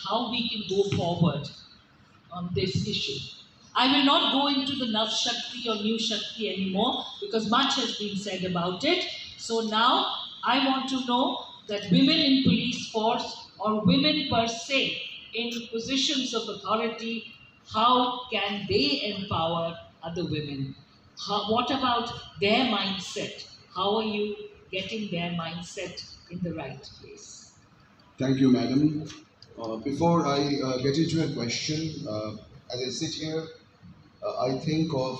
how we can go forward on this issue. I will not go into the Nav Shakti or New Shakti anymore because much has been said about it. So now I want to know that women in police force or women per se in positions of authority, how can they empower other women? What about their mindset? How are you getting their mindset in the right place? Thank you, madam. Before I get into a question, as I sit here, I think of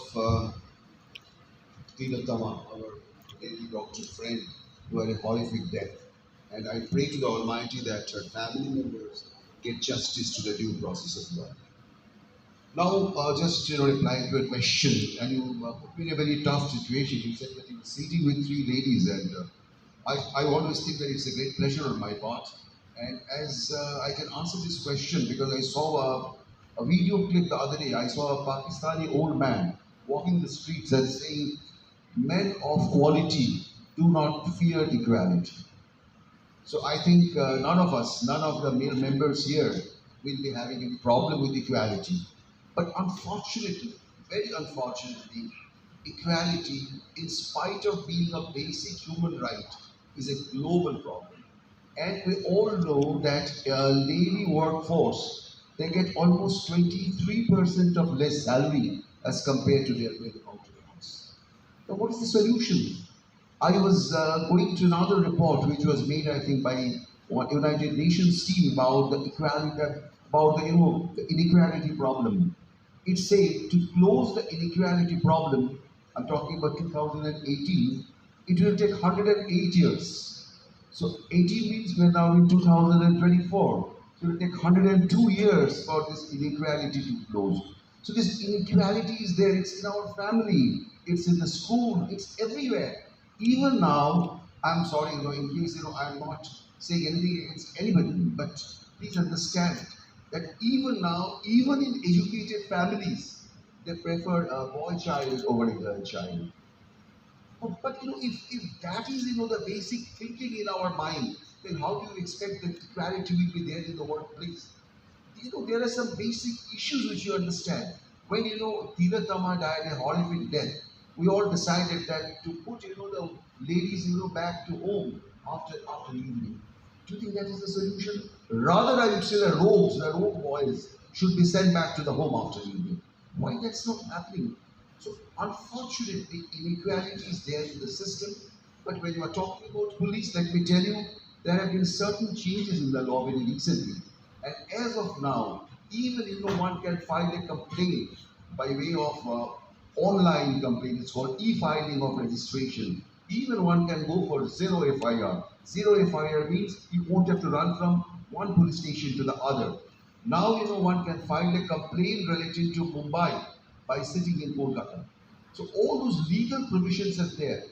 Tilatama, our lady doctor friend, who had a horrific death. And I pray to the Almighty that her family members get justice to the due process of law. Now, just replying to a question, and you put me in a very tough situation. You said that you were sitting with three ladies, and I always think that it's a great pleasure on my part. And as I can answer this question because I saw a video clip the other day. I saw a Pakistani old man walking the streets and saying, "Men of quality do not fear equality." So I think none of us, none of the male members here will be having a problem with equality. But unfortunately, very unfortunately, equality, in spite of being a basic human right, is a global problem. And we all know that lady workforce, they get almost 23% of less salary as compared to their male counterparts. Now, what is the solution? I was going to another report which was made, I think, by one United Nations team about the equality, about the inequality problem. It said to close the inequality problem, I'm talking about 2018, it will take 108 years. So 18 means we're now in 2024. So it will take 102 years for this inequality to close. So this inequality is there. It's in our family. It's in the school. It's everywhere. Even now, I'm sorry, in case I'm not saying anything against anybody, but please understand that even now, even in educated families, they prefer a boy child over a girl child. But if that is the basic thinking in our mind, then how do you expect that equality will be there in the workplace? There are some basic issues which you understand. When Tilatama died a horrific death, we all decided that to put the ladies back to home after evening. Do you think that is the solution? Rather, I would say the rogue boys should be sent back to the home after evening. Why that's not happening? So unfortunately, inequality is there in the system. But when you are talking about police, let me tell you, there have been certain changes in the law very recently. And as of now, even one can file a complaint by way of online complaint. It's called e-filing of registration. Even one can go for zero FIR. Zero FIR means you won't have to run from one police station to the other. Now one can file a complaint relating to Mumbai by sitting in Kolkata. So all those legal provisions are there.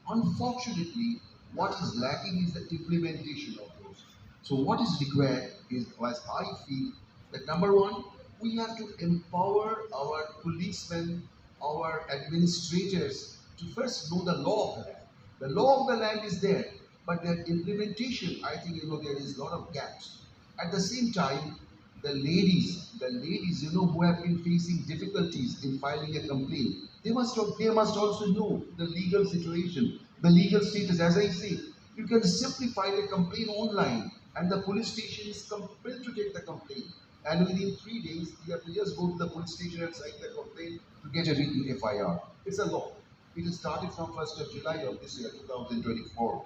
Unfortunately, what is lacking is the implementation of those. So what is required is, as I feel, that number one, we have to empower our policemen, our administrators to first know the law of the land. The law of the land is there, but their implementation, I think, there is a lot of gaps. At the same time, the ladies, who have been facing difficulties in filing a complaint, they must also know the legal situation, the legal status. As I say, you can simply file a complaint online, and the police station is compelled to take the complaint. And within 3 days, you have to just go to the police station and sign the complaint to get a written FIR. It's a law. It has started from 1st of July of this year, 2024.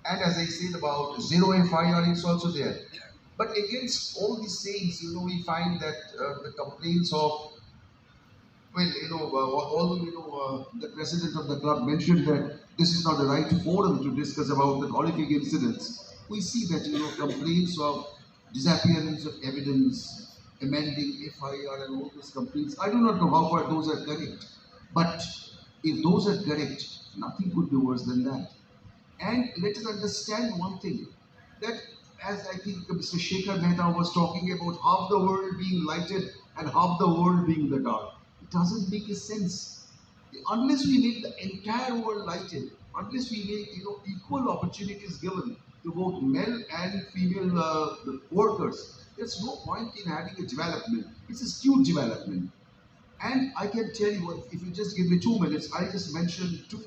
And as I said about zero FIR, it's also there. But against all these sayings, we find that the complaints of, well, although the president of the club mentioned that this is not the right forum to discuss about the horrific incidents, we see that complaints of disappearance of evidence, amending FIR, and all those complaints. I do not know how far those are correct, but if those are correct, nothing could be worse than that. And let us understand one thing, that as I think Mr. Shekhar Mehta was talking about half the world being lighted and half the world being the dark. It doesn't make a sense. Unless we make the entire world lighted, unless we make equal opportunities given to both male and female workers, There's no point in having a development. It's a skewed development. And I can tell you, what, if you just give me 2 minutes, I just mention two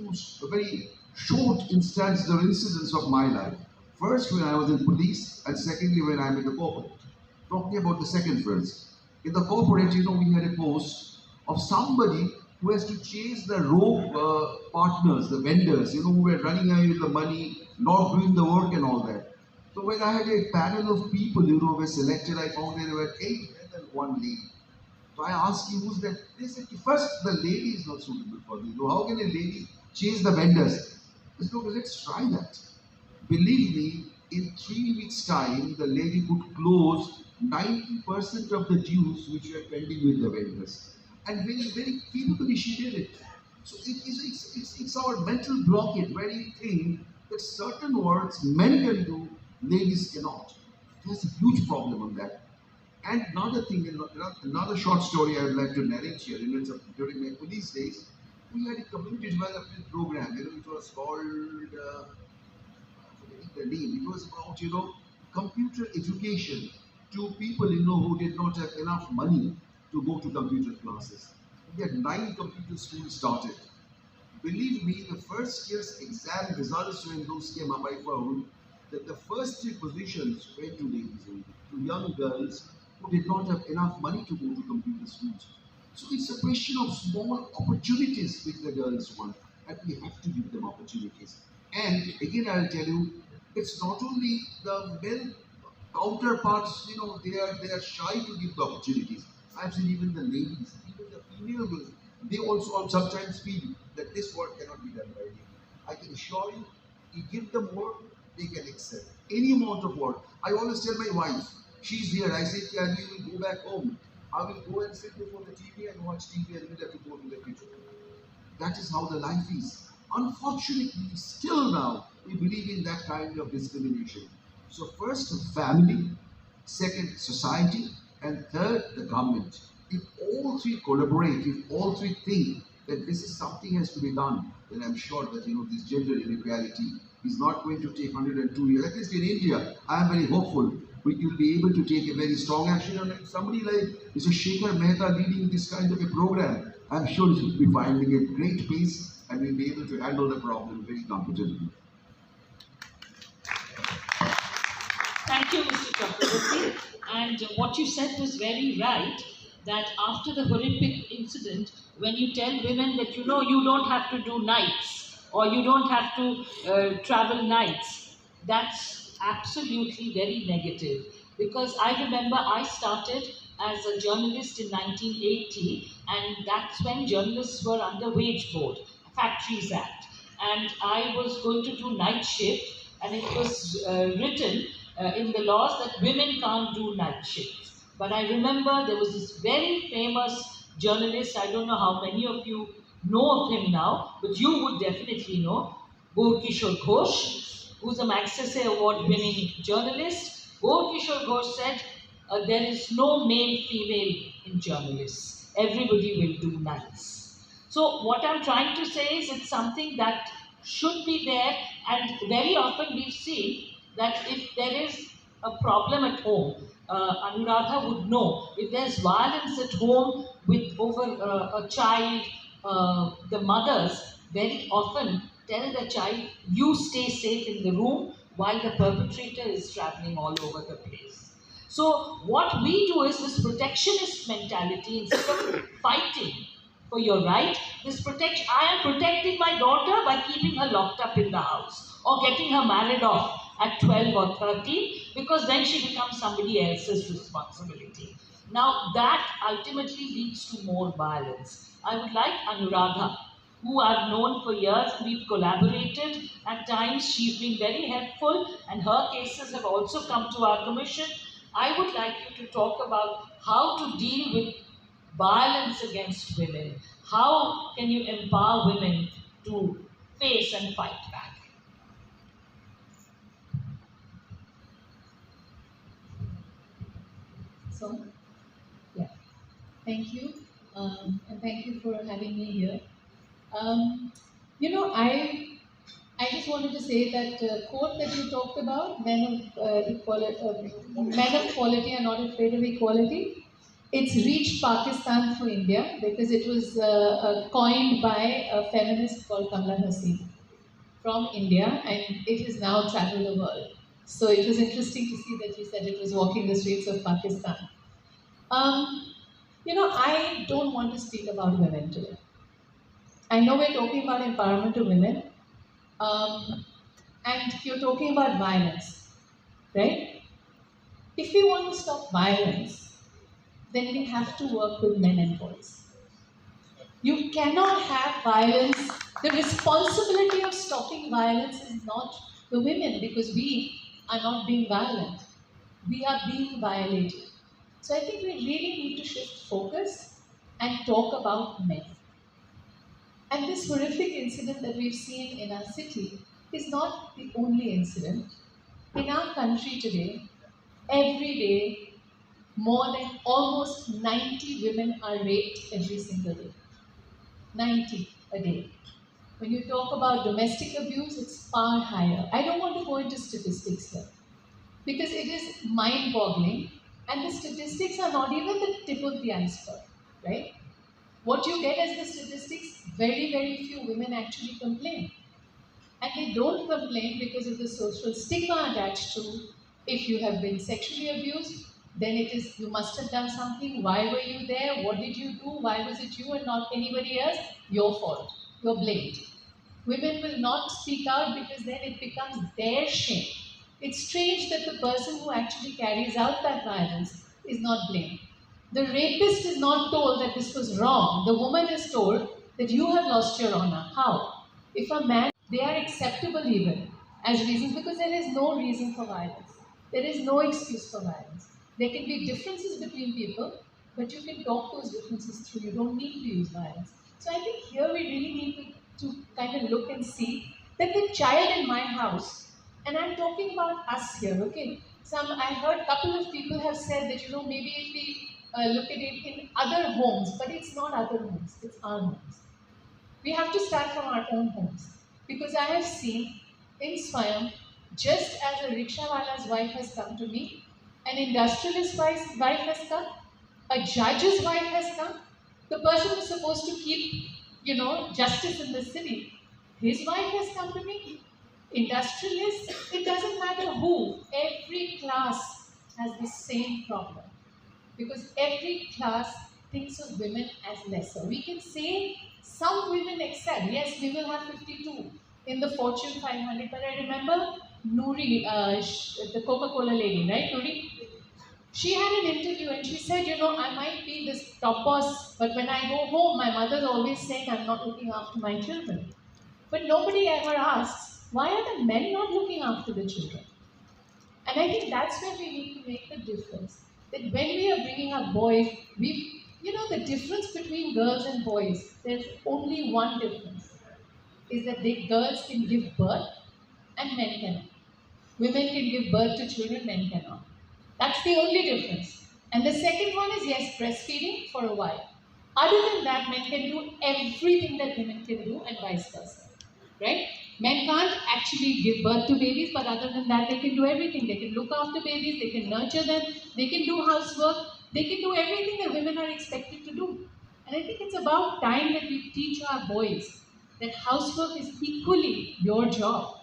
very short instances or incidents of my life. First, when I was in police, and secondly, when I'm in the corporate. Talking about the second first. In the corporate, we had a post of somebody who has to chase the rogue partners, the vendors, who were running away with the money, not doing the work and all that. So when I had a panel of people, were selected, I found there were 8 men and 1 lady. So I asked him, who's that? They said, first, the lady is not suitable for this. So how can a lady chase the vendors? I said, okay, let's try that. Believe me, in 3 weeks' time, the lady could close 90% of the dues which were pending with the vendors. And very, very capably she did it. So it's our mental blockage where we think that certain works men can do, ladies cannot. There's a huge problem on that. And another thing, another short story I would like to narrate here. During my police days, we had a community development program. It was called, forgetting the name. It was about computer education to people who did not have enough money to go to computer classes. We had 9 computer schools started. Believe me, the first year's exam results, when those came up, I found that the first 3 positions went to ladies only, to young girls who did not have enough money to go to computer schools. So it's a question of small opportunities which the girls want, and we have to give them opportunities. And again, I'll tell you, it's not only the male counterparts, they are shy to give the opportunities. I've seen even the ladies, even the female girls, they also sometimes feel that this work cannot be done by me. I can assure you, you give them work, they can excel. Any amount of work. I always tell my wife, she's here, I say, can you go back home? I will go and sit before the TV and watch TV and we'll have to go to the kitchen. That is how the life is. Unfortunately, still now, we believe in that kind of discrimination. So first, the family, second, society, and third, the government. If all three collaborate, if all three think that this is something has to be done, then I'm sure that this gender inequality is not going to take 102 years. At least in India, I am very hopeful we will be able to take a very strong action. And somebody like Mr. Shekhar Mehta leading this kind of a program, I'm sure he will be finding a great pace and will be able to handle the problem very competently. Thank you, Mr. Chakraborty. And what you said was very right, that after the horrific incident, when you tell women that you don't have to do nights or you don't have to travel nights, that's absolutely very negative. Because I remember I started as a journalist in 1980, and that's when journalists were under Wage Board, Factories Act. And I was going to do night shift, and it was written in the laws that women can't do night shifts. But I remember there was this very famous journalist, I don't know how many of you know of him now, but you would definitely know, Gaurkishore Ghosh, who's a Magsaysay award-winning journalist. Gaurkishore Ghosh said, there is no male-female in journalists. Everybody will do nights. So what I'm trying to say is it's something that should be there, and very often we've seen that if there is a problem at home, Anuradha would know, if there's violence at home with over a child, the mothers very often tell the child, you stay safe in the room while the perpetrator is traveling all over the place. So what we do is this protectionist mentality, instead of fighting for your right, I am protecting my daughter by keeping her locked up in the house or getting her married off at 12 or 13, because then she becomes somebody else's responsibility. Now that ultimately leads to more violence. I would like Anuradha, who I've known for years, we've collaborated. At times she's been very helpful and her cases have also come to our commission. I would like you to talk about how to deal with violence against women. How can you empower women to face and fight back? So, yeah, thank you, and thank you for having me here. Um, I I just wanted to say that quote that you talked about, men of quality are not afraid of equality. It's reached Pakistan through India because it was coined by a feminist called Kamala Hassan from India, and it has now traveled the world. So it was interesting to see that you said it was walking the streets of Pakistan. Um, I don't want to speak about women today. I know we're talking about empowerment of women, um, and you're talking about violence, right? If we want to stop violence, then we have to work with men and boys. You cannot have violence. The responsibility of stopping violence is not the women because we are not being violent. We are being violated. So I think we really need to shift focus and talk about men. And this horrific incident that we've seen in our city is not the only incident. In our country today, every day, more than almost 90 women are raped every single day. 90 a day. When you talk about domestic abuse, it's far higher. I don't want to go into statistics here because it is mind boggling and the statistics are not even the tip of the iceberg, right? What you get as the statistics, very, very few women actually complain. And they don't complain because of the social stigma attached to if you have been sexually abused, then it is you must have done something. Why were you there? What did you do? Why was it you and not anybody else? Your fault. You're blamed. Women will not speak out because then it becomes their shame. It's strange that the person who actually carries out that violence is not blamed. The rapist is not told that this was wrong. The woman is told that you have lost your honor. How? If a man, they are acceptable even as reasons because there is no reason for violence. There is no excuse for violence. There can be differences between people, but you can talk those differences through. You don't need to use violence. So I think here we really need to kind of look and see that the child in my house, and I'm talking about us here, okay? I heard a couple of people have said that, maybe if we look at it in other homes, but it's not other homes, it's our homes. We have to start from our own homes. Because I have seen in Swayam, just as a rickshawala's wife has come to me, an industrialist's wife has come, a judge's wife has come, the person who's supposed to keep, justice in the city, his wife has come to me, industrialists, it doesn't matter who, every class has the same problem because every class thinks of women as lesser. We can say some women excel. Yes, we will have 52 in the Fortune 500, but I remember Noori, the Coca-Cola lady, right, Noori? She had an interview and she said, I might be this top boss, but when I go home, my mother's always saying I'm not looking after my children. But nobody ever asks, why are the men not looking after the children? And I think that's where we need to make the difference. That when we are bringing up boys, the difference between girls and boys, there's only one difference, is that girls can give birth and men cannot. Women can give birth to children, men cannot. That's the only difference. And the second one is, yes, breastfeeding for a while. Other than that, men can do everything that women can do and vice versa. Right? Men can't actually give birth to babies, but other than that, they can do everything. They can look after babies, they can nurture them, they can do housework, they can do everything that women are expected to do. And I think it's about time that we teach our boys that housework is equally your job.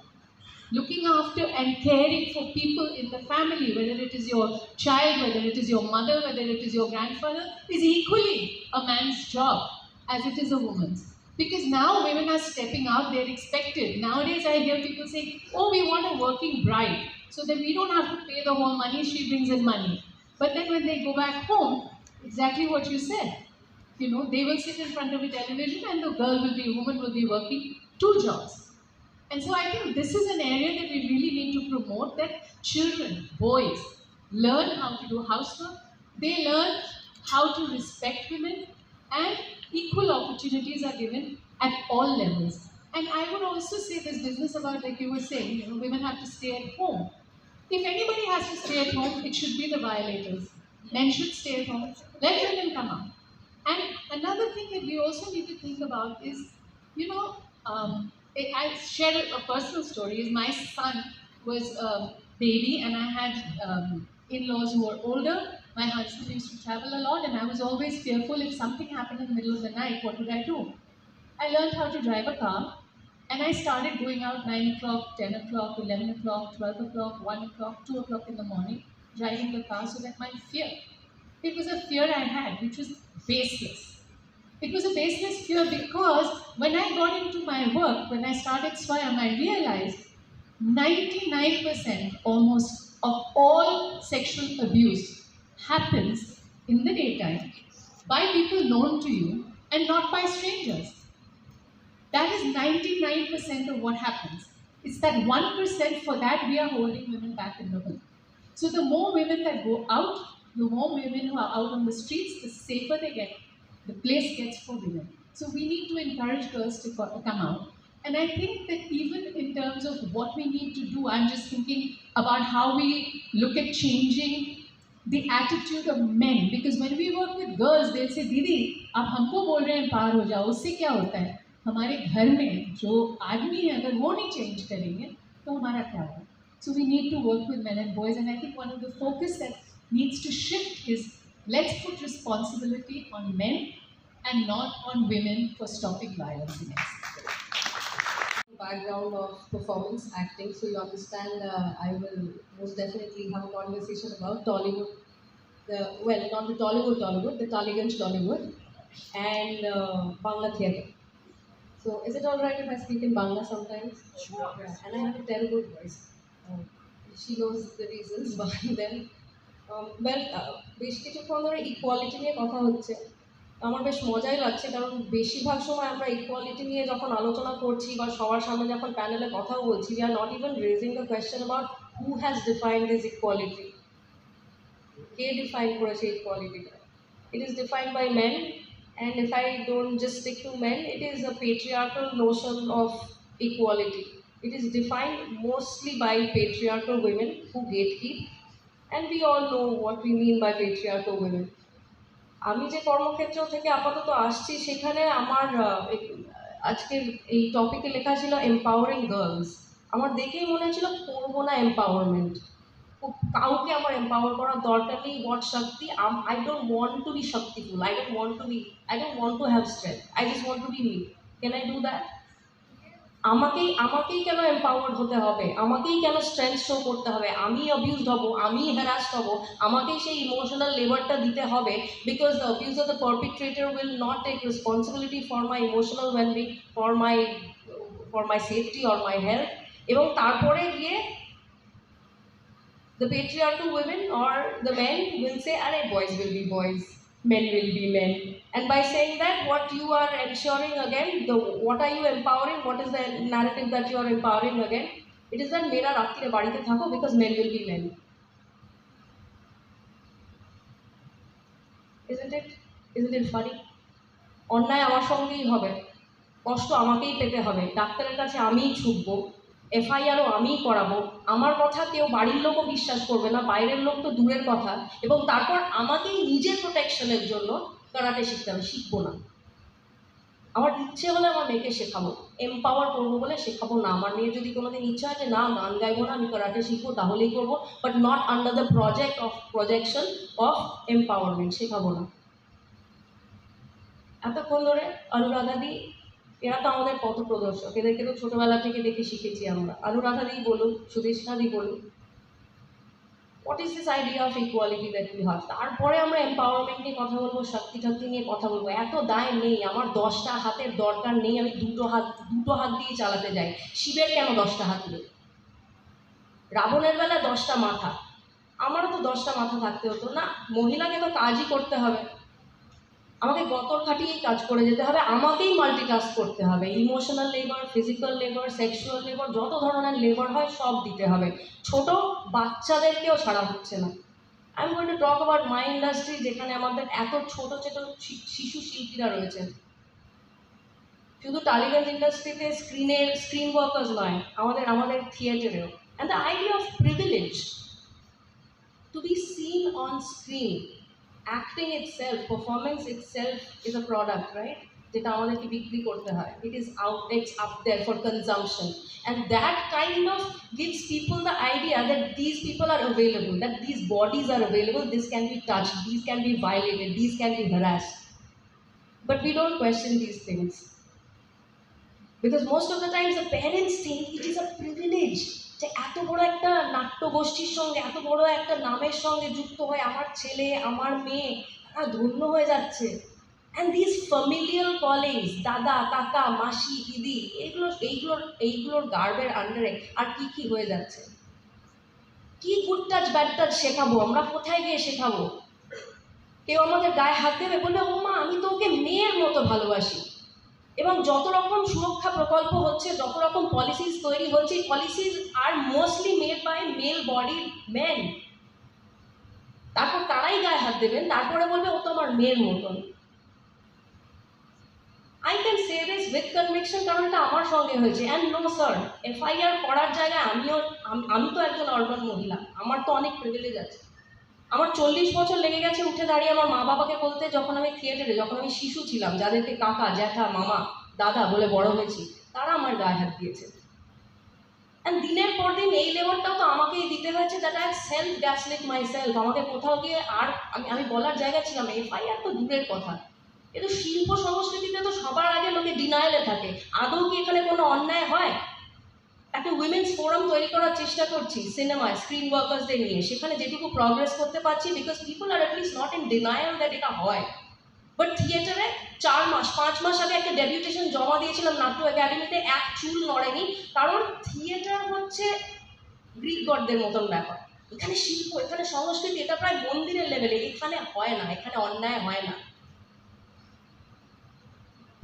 Looking after and caring for people in the family, whether it is your child, whether it is your mother, whether it is your grandfather, is equally a man's job as it is a woman's. Because now women are stepping up, they're expected. Nowadays I hear people say, oh, we want a working bride, so that we don't have to pay the whole money, she brings in money. But then when they go back home, exactly what you said, they will sit in front of a television and the woman will be working two jobs. And so I think this is an area that we really need to promote, that children, boys, learn how to do housework, they learn how to respect women, and equal opportunities are given at all levels. And I would also say this business about, like you were saying, women have to stay at home. If anybody has to stay at home, it should be the violators. Men should stay at home. Let women come out. And another thing that we also need to think about is, you know, um, I'll share a personal story. Is my son was a baby, and I had in-laws who were older. My husband used to travel a lot, and I was always fearful if something happened in the middle of the night, what would I do? I learned how to drive a car, and I started going out 9 o'clock, 10 o'clock, 11 o'clock, 12 o'clock, 1 o'clock, 2 o'clock in the morning, driving the car so that my fear, it was a fear I had, which was baseless. It was a baseless fear because when I got into my work, when I started Swayam, I realized 99% almost of all sexual abuse happens in the daytime by people known to you and not by strangers. That is 99% of what happens. It's that 1% for that we are holding women back in the home. So the more women that go out, the more women who are out on the streets, the safer they get. The place gets for women. So we need to encourage girls to come out. And I think that even in terms of what we need to do, I'm just thinking about how we look at changing the attitude of men. Because when we work with girls, they'll say, दीदी आप हमको बोल रहे हैं पार हो जाओ, उससे क्या होता है? हमारे घर में जो आदमी है अगर वो नहीं चेंज करेंगे तो हमारा क्या होगा? So we need to work with men and boys, and I think one of the focus that needs to shift is let's put responsibility on men and not on women for stopping violence against them. Background of performance acting, so you understand. I will most definitely have a conversation about Tollywood. Well, not the Tollywood, the Tollyganj Tollywood, and Bangla theatre. So, is it alright if I speak in Bangla sometimes? Sure. Yeah, and I have a terrible voice. She knows the reasons behind them. বেশ কিছুক্ষণ ধরে equality নিয়ে কথা হচ্ছে, আমার বেশ মজাই লাগছে, কারণ বেশিরভাগ সময় আমরা ইকুয়ালিটি নিয়ে যখন আলোচনা করছি বা সবার সামনে যখন প্যানেলে কথা বলছি, we are not even raising the question about who has defined this equality. K define করেছে ইকুয়ালিটিটা? It is defined by men, and if I don't just stick to men, it is a patriarchal notion of equality. It is defined mostly by patriarchal women who gatekeep, and we all know what we mean by patriarchal women. আমি যে কর্মক্ষেত্র থেকে আপাতত আসছি সেখানে আমার আজকের এই টপিকে লেখা ছিল এম্পাওয়ারিং গার্লস। আমার দেখেই মনে হচ্ছিল করবো না এম্পাওয়ারমেন্ট, কাউকে আমার এম্পাওয়ার করার দরকার নেই। What shakti, I don't want to be শক্তিফুল, I don't want to have strength, I just want to be me. Can I do that? আমাকেই কেন এম্পাওয়ার্ড হতে হবে? আমাকেই কেন স্ট্রেংথ শো করতে হবে? আমি অ্যাবিউজড হব, আমি হ্যারাসড হব, আমাকেই সেই ইমোশনাল লেবারটা দিতে হবে, because the abuser, the perpetrator will not take responsibility for my emotional wellbeing, for my safety or my health. এবং তারপরে গিয়ে the patriarchal women or the men will say, "Arey, boys will be boys, men will be men." And by saying that, what you are ensuring again, what are you empowering? What is the narrative that you are empowering again? It is that mera ratire barite thako because men will be men. Isn't it funny? অন্যায় আমার সঙ্গেই হবে, কষ্ট আমাকেই পেতে হবে, ডাক্তারের কাছে আমিই ছুটবো, এফআইআরও আমিই করাবো, আমার কথা কেউ বাড়ির লোকও বিশ্বাস করবে না, বাইরের লোক তো দূরের কথা, এবং তারপর আমাকেই নিজের প্রোটেকশনের জন্য কারাটে শিখতে হবে। শিখবো না। আমার ইচ্ছে হলে আমার মেয়েকে শেখাবো, এম্পাওয়ার করবো বলে শেখাবো না। আমার মেয়ের যদি কোনোদিন ইচ্ছা হয় যে না গান গাইবো না, আমি কারাটে শিখবো, তাহলেই করবো, but not under the projection of empowerment. শেখাবো না। এতক্ষণ ধরে অনুরাধাদি, এরা তো আমাদের পথ প্রদর্শক, এদেরকে তো ছোটবেলা থেকে দেখে শিখেছি আমরা। অনুরাধাদি বলুন, সুদেশনাদি বলুন, what is this idea of equality that we have? তারপরে আমরা এম্পাওয়ারমেন্ট নিয়ে কথা বলবো, শক্তি নিয়ে কথা বলবো। এত দায় নেই, আমার 10টা হাতের দরকার নেই, আমি দুটো হাত দিয়ে চালাতে যাই। শিবের কেন 10টা হাত নেই? রাবণের বেলা 10টা মাথা, আমারও তো 10টা মাথা থাকতে হতো না? মহিলাকে তো কাজই করতে হবে, আমাকে গতর খাটিয়েই কাজ করে যেতে হবে, আমাকেই মাল্টিটাস্ক করতে হবে। Emotional labour, physical labour, sexual labour, যত ধরনের লেবার হয় সব দিতে হবে। ছোট বাচ্চাদেরকেও ছাড়া হচ্ছে না। I am going to talk about my industry, যেখানে আমাদের এত ছোট ছোট শিশু শিল্পীরা রয়েছেন। শুধু টালিগঞ্জ ইন্ডাস্ট্রিতে স্ক্রিন ওয়ার্কার্স নয়, আমাদের থিয়েটারেও। And the idea of privilege to be seen on screen, acting itself, performance itself is a product, right? যেটা আমাদেরকে বিক্রি করতে হয়। It's up there for consumption, and that kind of gives people the idea that these people are available, that these bodies are available, this can be touched, these can be violated, these can be harassed. But we don't question these things, because most of the times the parents think it is a privilege যে এত বড় একটা নাট্যগোষ্ঠীর সঙ্গে, এত বড় একটা নামের সঙ্গে যুক্ত হয়ে আমার ছেলে আমার মেয়ে তারা ধন্য হয়ে যাচ্ছে। অ্যান্ড দিস ফ্যামিলিয়াল কলিংস, দাদা কাকা মাসি দিদি, এইগুলোর গার্বের আন্ডারে আর কি কি হয়ে যাচ্ছে। কি গুড টাচ ব্যাড টাচ শেখাবো আমরা, কোথায় গিয়ে শেখাবো? কেউ আমাদের গায়ে হাত দেবে, বলবে ও মা আমি তো ওকে মেয়ের মতো ভালোবাসি। এবং যত রকম সুরক্ষা প্রকল্প হচ্ছে, যত রকম পলিসিস তৈরি হচ্ছে, policies are mostly made by male bodied men. তারপর তারাই গায়ে হাত দেবেন, তারপরে বলবে ও তো আমার মেয়ের মতন। I can say this with conviction কারণ এটা আমার সঙ্গে হয়েছে। অ্যান্ড নো স্যার, FIR করার জায়গায় আমি তো একজন অর্বান মহিলা, আমার তো অনেক প্রিভিলেজ আছে। আমার 40 বছর লেগে গেছে উঠে দাঁড়িয়ে আমার মা বাবাকে বলতে, যখন আমি থিয়েটারে, যখন আমি শিশু ছিলাম, যাদেরকে কাকা জ্যাঠা মামা দাদা বলে বড় হয়েছি, তারা আমার গায়ে হাত দিয়েছে। অ্যান্ড দিনের পর দিন এই লেবারটাও তো আমাকেই দিতে হয়েছে, that I self gaslit myself. আমাকে কোথাও গিয়ে আর আমি বলার জায়গা ছিলাম না। FIR তো দূরের কথা, কিন্তু শিল্প সংস্কৃতিতে তো সবার আগে লোকে ডিনায়ালে থাকে। আদৌ কি এখানে কোনো অন্যায় হয়? একটা উইমেন্স ফোরাম তৈরি করার চেষ্টা করছি সিনেমায়, স্ক্রিন ওয়ার্কার্সদের নিয়ে। সেখানে যেটুকু প্রগ্রেস করতে পারছি, because people are at least not in denial that এটা হয়। বাট থিয়েটারে 4 মাস 5 মাস আগে একটা ডেপুটেশন জমা দিয়েছিলাম নাট্য একাডেমিতে, এক চুল নড়েনি। কারণ থিয়েটার হচ্ছে গ্রিক গডদের মতন ব্যাপার। এখানে শিল্প, এখানে সংস্কৃতি, এটা প্রায় মন্দিরের লেভেলে। এখানে হয় না, এখানে অন্যায় হয় না।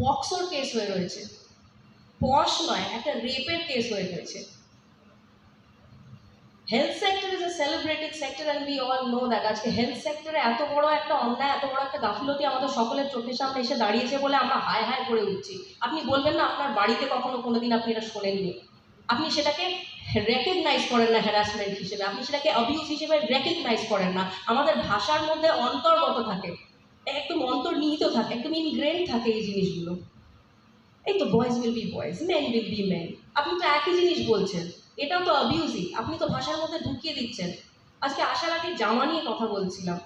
পক্সোর কেস হয়ে রয়েছে, পশ নয়, একটা রেপের কেস হয়ে রয়েছে। Health sector is a celebrated sector and we all know that. আজকে হেলথ সেক্টরে এত বড় একটা অন্যায়, এত বড় একটা গাফিলতি আমাদের সকলের চোখের সামনে এসে দাঁড়িয়েছে বলে আমরা হায় হায় করে উঠছি। আপনি বলবেন না আপনার বাড়িতে কখনো কোনোদিন আপনি এটা শোনেননি, আপনি সেটাকে রেকগনাইজ করেন না হ্যারাসমেন্ট হিসেবে, আপনি সেটাকে অ্যাবিউজ হিসেবে রেকগনাইজ করেন না। আমাদের ভাষার মধ্যে অন্তর্গত থাকে, একদম অন্তর্নিহিত থাকে, একদম ইনগ্রেন থাকে এই জিনিসগুলো। এই তো boys will be boys, men will be men, আপনি তো একই জিনিস বলছেন, এটাও তো অ্যাবিউজই, আপনি তো ভাষার মধ্যে ঢুকিয়ে দিচ্ছেন। আজকে আসার আগে জামা নিয়ে কথা বলছিলাম,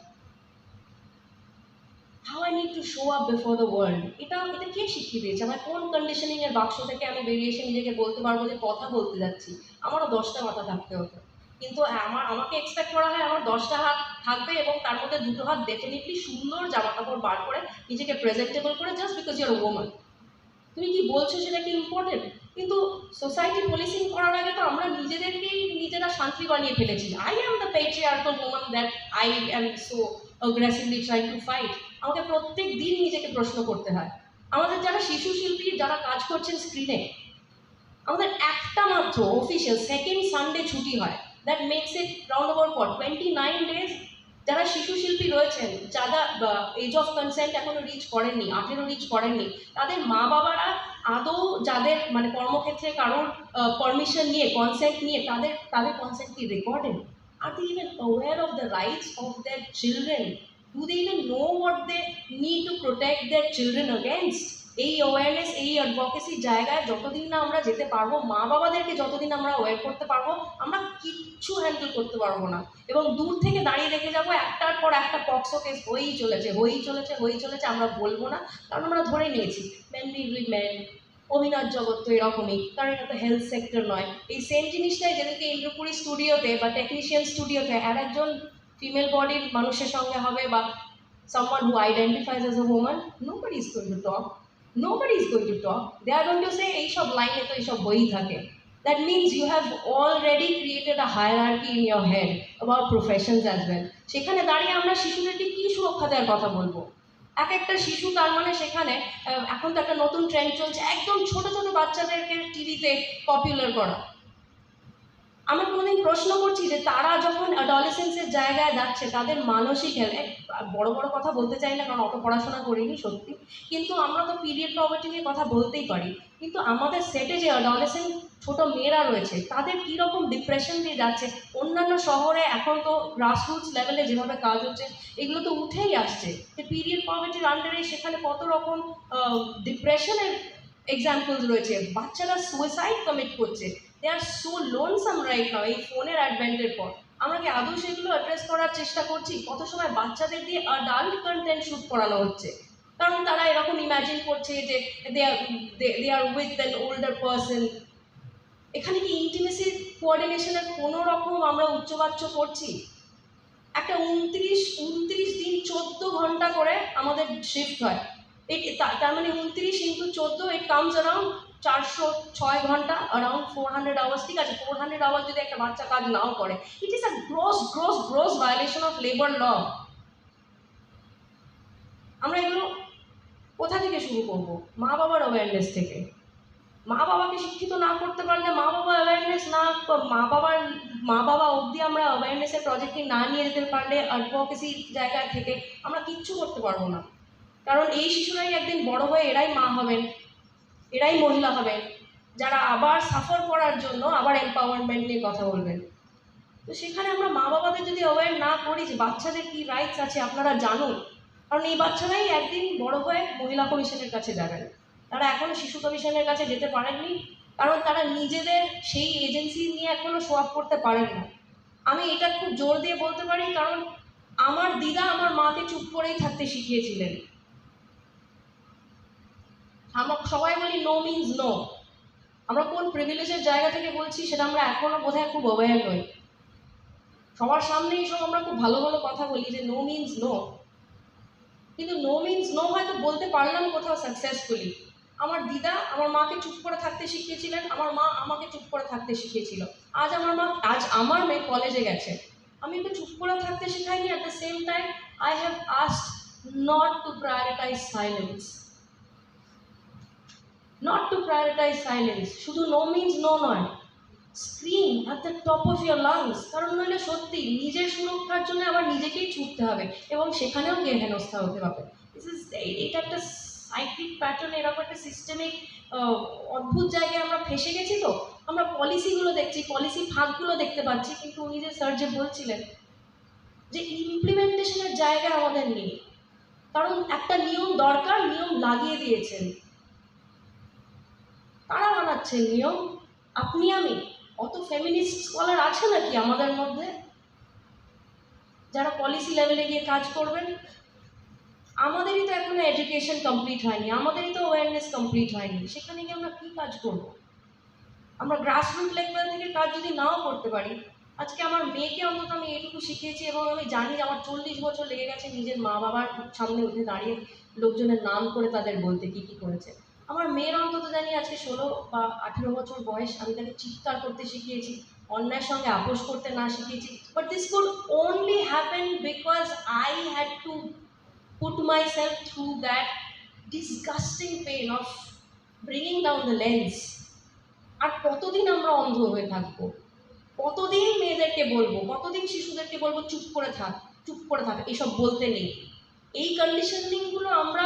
how I need to show up before the world. এটা কে শিখিয়ে দিয়েছে? আমার কোন কন্ডিশনিং এর বাক্স থেকে আমি বেরিয়ে এসে নিজেকে বলতে পারবো যে কথা বলতে যাচ্ছি? আমারও 10টা মাথা থাকতে হতো, কিন্তু আমাকে এক্সপেক্ট করা হয় আমার 10টা হাত থাকবে এবং তার মধ্যে 2টো হাত ডেফিনেটলি সুন্দর জামা কাপড় বার করে নিজেকে প্রেজেন্টেবল করে, just because your a woman. তুমি কি বলছো সেটা কি ইম্পর্টেন্ট? কিন্তু সোসাইটি পলিসিং করার আগে তো আমরা নিজেরা শান্তি বানিয়ে ফেলেছি। I am the patriarchal woman that I am so aggressively trying to fight. আমাকে প্রত্যেক দিন নিজেকে প্রশ্ন করতে হয়। আমাদের যারা শিশু শিল্পী, যারা কাজ করছেন স্ক্রিনে, আমাদের একটা মাত্র অফিসিয়াল সেকেন্ড সানডে ছুটি হয়, that makes it round about 29 days. যারা শিশু শিল্পী রয়েছেন, যারা এজ অফ কনসেন্ট এখনো রিচ করেননি, 18 রিচ করেননি, তাদের মা বাবারা আদৌ যাদের মানে কর্মক্ষেত্রে কারোর পারমিশন নিয়ে, কনসেন্ট নিয়ে, তাদের কনসেন্ট কি recorded? Are they even aware of the rights of their children? Do they even know what they need to protect their children against? এই অ্যাওয়ারনেস, এই অ্যাডভোকেসির জায়গায় যতদিন না আমরা যেতে পারবো, মা বাবাদেরকে যতদিন আমরা অ্যাওয়্যার করতে পারবো, আমরা কিচ্ছু হ্যান্ডেল করতে পারবো না। এবং দূর থেকে দাঁড়িয়ে দেখে যাবো একটার পর একটা পক্সো কেস হয়েই চলেছে। আমরা বলবো না, কারণ আমরা ধরে নিয়েছি মেন উইল বি মেন। অভিনয় জগৎ তো এরকমই, কারণ এটা তো হেলথ সেক্টর নয়। এই সেম জিনিসটাই যেদিনকে ইন্দ্রপুরি স্টুডিওতে বা টেকনিশিয়ান স্টুডিওতে আর একজন ফিমেল বডির মানুষের সঙ্গে হবে, বা someone who identifies as a woman, nobody is going to talk. They are going to say এইসব লাইনে তো এইসব বই থাকে। That means you have already created a hierarchy in your head about professions as well. সেখানে দাঁড়িয়ে আমরা শিশুদেরকে কি সুরক্ষা দেওয়ার কথা বলবো? এক একটা শিশু, তার মানে সেখানে এখন তো একটা নতুন ট্রেন্ড চলছে, একদম ছোট ছোট বাচ্চাদেরকে টিভিতে পপুলার করা। আমরা কোনোদিন প্রশ্ন করছি যে তারা যখন অ্যাডোলেসেন্সের জায়গায় যাচ্ছে তাদের মানসিক বড় বড় কথা বলতে চাই না, কারণ অত পড়াশোনা করিনি সত্যি, কিন্তু আমরা তো পিরিয়ড পভার্টি নিয়ে কথা বলতেই পারি। কিন্তু আমাদের সেটে যে অ্যাডোলেসেন্ট ছোট মেয়েরা রয়েছে তাদের কীরকম ডিপ্রেশন দিয়ে যাচ্ছে, অন্যান্য শহরে এখন তো গ্রাসরুটস লেভেলে যেভাবে কাজ হচ্ছে এগুলো তো উঠেই আসছে যে পিরিয়ড পভার্টির আন্ডারে সেখানে কত রকম ডিপ্রেশনের এক্সাম্পলস রয়েছে, বাচ্চারা সুইসাইড কমিট করছে, দে আর সো লোনসাম রাইট নাও এই ফোনের অ্যাডভেন্টের পর। আমরা কি আদৌ সেগুলো অ্যাড্রেস করার চেষ্টা করছি? কত সময় বাচ্চাদের দিয়ে অ্যাডাল্ট কন্টেন্ট শ্যুট করানো হচ্ছে, কারণ তারা এরকম ইম্যাজিন করছে যে দে আর উইথ অ্যান ওল্ডার পার্সন। এখানে কি ইন্টিমেসি কোঅর্ডিনেশনের কোনো রকম আমরা উচ্চবাচ্য করছি? একটা 29 দিন 14 ঘন্টা করে আমাদের শিফট হয়, তার মানে 29 ইন্টু 14 ইট কামস অ্যারাউন্ড 406 ঘন্টা, অ্যারাউন্ড 400 আওয়ার্স। ঠিক আছে, 400 আওয়ার্স যদি একটা বাচ্চা কাজ নাও করে, it is a gross violation of labour law. আমরা এগুলো কোথা থেকে শুরু করব? মা বাবার অ্যাওয়ারনেস থেকে। মা বাবাকে শিক্ষিত না করতে পারলে, মা বাবা অ্যাওয়ারনেস না, মা বাবা অবধি আমরা অ্যাওয়ারনেসের প্রজেক্টটি না নিয়ে যেতে পারলে অ্যাডভোকেসি জায়গা থেকে আমরা কিচ্ছু করতে পারবো না। কারণ এই শিশুরাই একদিন বড় হয়ে এরাই মা হবেন, এরাই মহিলা হবেন, যারা আবার সাফার করার জন্য আবার এম্পাওয়ারমেন্ট নিয়ে কথা বলবেন। তো সেখানে আমরা মা বাবাদের যদি অ্যাওয়্যার না করি যে বাচ্চাদের কী রাইটস আছে আপনারা জানুন, কারণ এই বাচ্চারাই একদিন বড় হয়ে মহিলা কমিশনের কাছে যাবেন। তারা এখনও শিশু কমিশনের কাছে যেতে পারেননি, কারণ তারা নিজেদের সেই এজেন্সি নিয়ে এখনও শো আপ করতে পারেন না। আমি এটা খুব জোর দিয়ে বলতে পারি, কারণ আমার দিদা আমার মাকে চুপ করেই থাকতে শিখিয়েছিলেন। আমরা সবাই বলি নো মিনস নো। আমরা কোন প্রিভিলেজের জায়গা থেকে বলছি সেটা আমরা এখনও বোধহয় খুব অ্যাওয়্যার নই। সবার সামনেই সব আমরা খুব ভালো ভালো কথা বলি যে নো মিনস নো, কিন্তু নো মিনস নো হয়তো বলতে পারলাম কোথাও সাকসেসফুলি। আমার দিদা আমার মাকে চুপ করে থাকতে শিখিয়েছিলেন, আমার মা আমাকে চুপ করে থাকতে শিখিয়েছিল। আজ আমার মেয়ে কলেজে গেছে, আমি ওকে চুপ করে থাকতে শেখাইনি। At the same time I have asked not to prioritise silence. Not to prioritise silence, শুধু নো মিনস নো নয়, scream at the top of your lungs. কারণ নইলে সত্যি নিজের সুরক্ষার জন্য আবার নিজেকেই ছুটতে হবে এবং সেখানেও গিয়ে হেনস্থা হতে হবে। এটা একটা সাইক্লিক প্যাটার্ন, এরকম একটা সিস্টেমিক অদ্ভুত জায়গায় আমরা ফেসে গেছি। তো আমরা পলিসিগুলো দেখছি, পলিসি ফাঁকগুলো দেখতে পাচ্ছি, কিন্তু উনি যে স্যার যে বলছিলেন যে ইমপ্লিমেন্টেশনের জায়গা আমাদের নেই। কারণ একটা নিয়ম দরকার, নিয়ম লাগিয়ে দিয়েছেন, কারা বানাচ্ছেন নিয়ম? আপনি আমি? অত ফেমিনিস্ট স্কলার আছে নাকি আমাদের মধ্যে যারা পলিসি লেভেলে গিয়ে কাজ করবেন? আমাদেরই তো এখনো এডুকেশন কমপ্লিট হয়নি, আমাদেরই তো অ্যাওয়ারনেস কমপ্লিট হয়নি, সেখানে গিয়ে আমরা কী কাজ করব? আমরা গ্রাসরুট লেভেল থেকে কাজ যদি নাও করতে পারি, আজকে আমার মেয়েকে অন্তত আমি এটুকু শিখিয়েছি এবং আমি জানি যে আমার 40 বছর লেগে গেছে নিজের মা বাবার সামনে উঠে দাঁড়িয়ে লোকজনের নাম করে তাদের বলতে কী কী করেছে। আমার মেয়ের অন্তত জানি আজকে 16 বা 18 বছর বয়স, আমি তাকে চিৎকার করতে শিখিয়েছি, অন্যায়ের সঙ্গে আপোষ করতে না শিখিয়েছি। But this could only happen because I had to put myself through that disgusting pain of bringing down the lens. আর কতদিন আমরা অন্ধ হয়ে থাকবো? কতদিন মেয়েদেরকে বলবো, কতদিন শিশুদেরকে বলবো চুপ করে থাক, চুপ করে থাক, এসব বলতে নেই? এই কন্ডিশনিংগুলো আমরা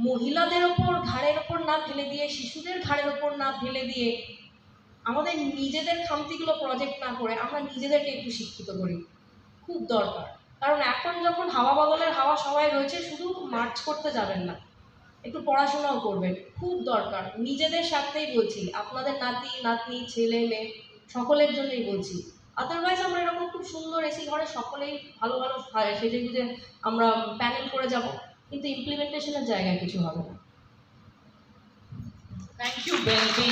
মহিলাদের ওপর ঘাড়ের ওপর না ফেলে দিয়ে, শিশুদের ঘাড়ের ওপর না ফেলে দিয়ে, আমাদের নিজেদের খামতিগুলো প্রজেক্ট না করে আমরা নিজেদেরকে একটু শিক্ষিত করি, খুব দরকার। কারণ এখন যখন হাওয়া বদলের হাওয়া সবাই রয়েছে, শুধু মার্চ করতে যাবেন না, একটু পড়াশোনাও করবেন, খুব দরকার। নিজেদের স্বার্থেই বলছি, আপনাদের নাতি নাতনি ছেলে মেয়ে সকলের জন্যই বলছি। আদারওয়াইজ আমরা এরকম খুব সুন্দর এসি ঘরে সকলেই ভালো ভালো সেজে গুজে আমরা প্যানেল করে যাব, কিন্তু ইমপ্লিমেন্টেশনের জায়গায় কিছু হবে না। Thank you বেলবি।